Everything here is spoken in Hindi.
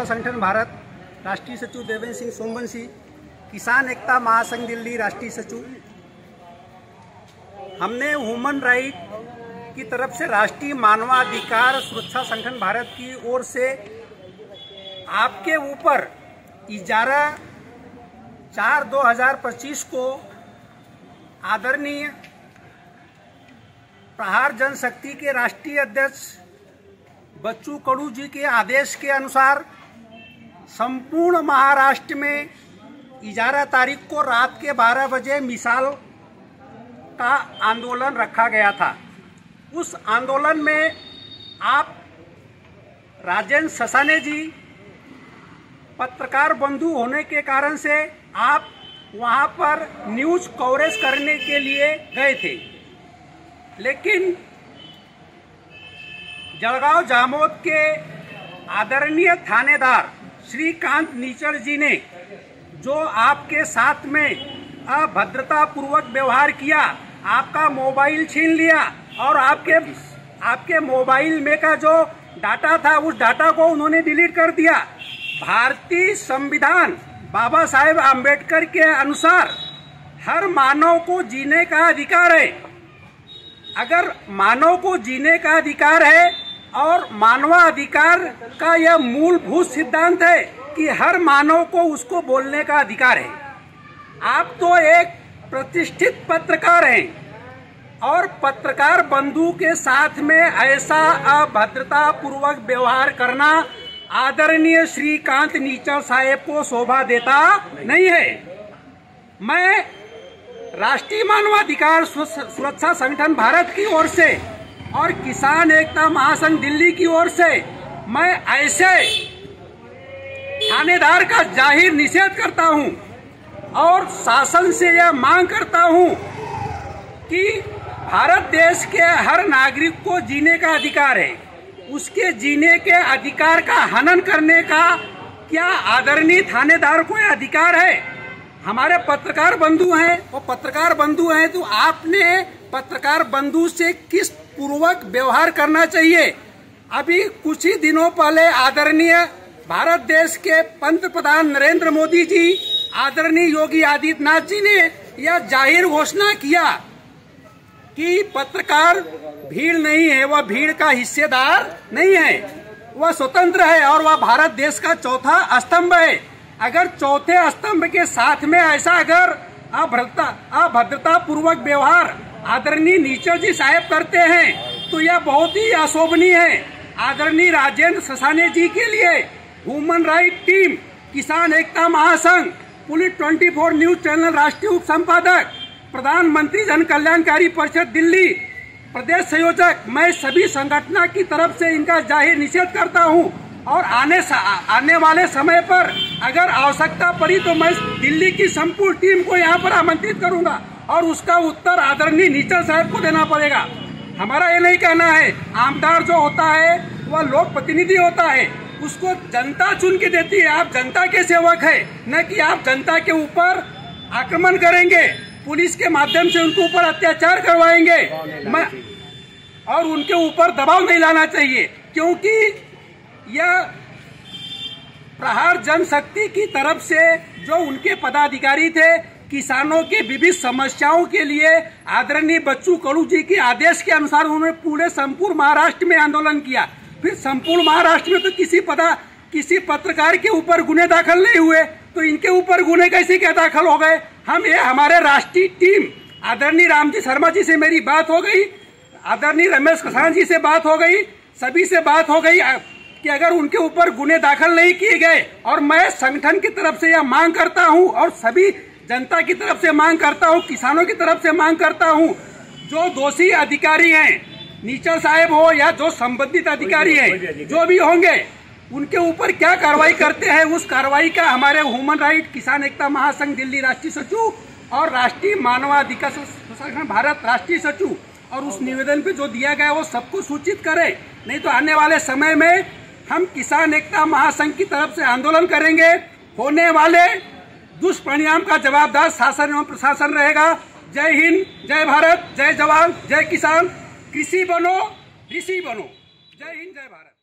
सुरक्षा संगठन भारत, राष्ट्रीय सचिव देवेंद्र सिंह सोमवंशी, किसान एकता महासंघ दिल्ली राष्ट्रीय सचिव। हमने ह्यूमन राइट की तरफ से राष्ट्रीय मानवाधिकार सुरक्षा संगठन भारत की ओर से आपके ऊपर 11/4/2025 को आदरणीय प्रहार जनशक्ति के राष्ट्रीय अध्यक्ष बच्चू कडू जी के आदेश के अनुसार संपूर्ण महाराष्ट्र में 11 तारीख को रात के 12 बजे मिसाल का आंदोलन रखा गया था। उस आंदोलन में आप राजेंद्र ससाने जी पत्रकार बंधु होने के कारण से आप वहां पर न्यूज कवरेज करने के लिए गए थे, लेकिन जलगांव जामोद के आदरणीय थानेदार श्रीकांत नीचड़ जी ने जो आपके साथ में अभद्रतापूर्वक व्यवहार किया, आपका मोबाइल छीन लिया और आपके मोबाइल में का जो डाटा था उस डाटा को उन्होंने डिलीट कर दिया। भारतीय संविधान बाबा साहेब आम्बेडकर के अनुसार हर मानव को जीने का अधिकार है। अगर मानव को जीने का अधिकार है और मानवाधिकार का यह मूलभूत सिद्धांत है कि हर मानव को उसको बोलने का अधिकार है। आप तो एक प्रतिष्ठित पत्रकार हैं और पत्रकार बंधु के साथ में ऐसा अभद्रतापूर्वक व्यवहार करना आदरणीय श्रीकांत नीचड़ साहेब को शोभा देता नहीं है। मैं राष्ट्रीय मानवाधिकार सुरक्षा संगठन भारत की ओर से और किसान एकता महासंघ दिल्ली की ओर से मैं ऐसे थानेदार का जाहिर निषेध करता हूं और शासन से यह मांग करता हूं कि भारत देश के हर नागरिक को जीने का अधिकार है। उसके जीने के अधिकार का हनन करने का क्या आदरणीय थानेदार को यह अधिकार है? हमारे पत्रकार बंधु हैं, वो पत्रकार बंधु हैं, तो आपने पत्रकार बंधु से किस पूर्वक व्यवहार करना चाहिए। अभी कुछ ही दिनों पहले आदरणीय भारत देश के पंत प्रधान नरेंद्र मोदी जी, आदरणीय योगी आदित्यनाथ जी ने यह जाहिर घोषणा किया कि पत्रकार भीड़ नहीं है, वह भीड़ का हिस्सेदार नहीं है, वह स्वतंत्र है और वह भारत देश का चौथा स्तंभ है। अगर चौथे स्तंभ के साथ में ऐसा अगर अभद्रता पूर्वक व्यवहार आदरणीय नीचड़ जी साहब करते हैं तो यह बहुत ही अशोभनीय है। आदरणीय राजेंद्र ससाने जी के लिए ह्यूमन राइट टीम, किसान एकता महासंघ, पुलिस 24 न्यूज चैनल राष्ट्रीय उप संपादक, प्रधानमंत्री जन कल्याणकारी परिषद दिल्ली प्रदेश संयोजक, मैं सभी संगठनों की तरफ से इनका जाहिर निषेध करता हूं और आने वाले समय पर अगर आवश्यकता पड़ी तो मैं दिल्ली की संपूर्ण टीम को यहां पर आमंत्रित करूंगा और उसका उत्तर आदरणीय नीचड़ साहब को देना पड़ेगा। हमारा ये नहीं कहना है, आमदार जो होता है वह लोक प्रतिनिधि होता है, उसको जनता चुन के देती है। आप जनता के सेवक है, न कि आप जनता के ऊपर आक्रमण करेंगे, पुलिस के माध्यम से उनके ऊपर अत्याचार करवाएंगे और उनके ऊपर दबाव नहीं लाना चाहिए, क्योंकि यह प्रहार जनशक्ति की तरफ से जो उनके पदाधिकारी थे, किसानों के विविध समस्याओं के लिए आदरणीय बच्चू कडू जी के आदेश के अनुसार उन्होंने पूरे संपूर्ण महाराष्ट्र में आंदोलन किया। फिर संपूर्ण महाराष्ट्र में तो किसी पत्रकार के ऊपर गुने दाखिल नहीं हुए, तो इनके ऊपर गुने कैसे क्या दाखिल हो गए? हमारे राष्ट्रीय टीम आदरणीय रामजी शर्मा जी से मेरी बात हो गई, आदरणीय रमेश कसाना जी से बात हो गई, सभी से बात हो गई कि अगर उनके ऊपर गुने दाखिल नहीं किए गए, और मैं संगठन की तरफ से यह मांग करता हूं और सभी जनता की तरफ से मांग करता हूं, किसानों की तरफ से मांग करता हूं, जो दोषी अधिकारी हैं, नीचड़ साहब हो या जो संबंधित अधिकारी हैं, जो भी होंगे, उनके ऊपर क्या कार्रवाई करते हैं, उस कार्रवाई का हमारे ह्यूमन राइट किसान एकता महासंघ दिल्ली राष्ट्रीय सचिव और राष्ट्रीय मानवाधिकार संगठन भारत राष्ट्रीय सचिव और उस निवेदन पे जो दिया गया वो सबको सूचित करें। नहीं तो आने वाले समय में हम किसान एकता महासंघ की तरफ से आंदोलन करेंगे। होने वाले दुष्परिणाम का जवाबदार शासन एवं प्रशासन रहेगा। जय हिंद, जय भारत, जय जवान, जय किसान। कृषि बनो, ऋषि बनो। जय हिंद, जय भारत।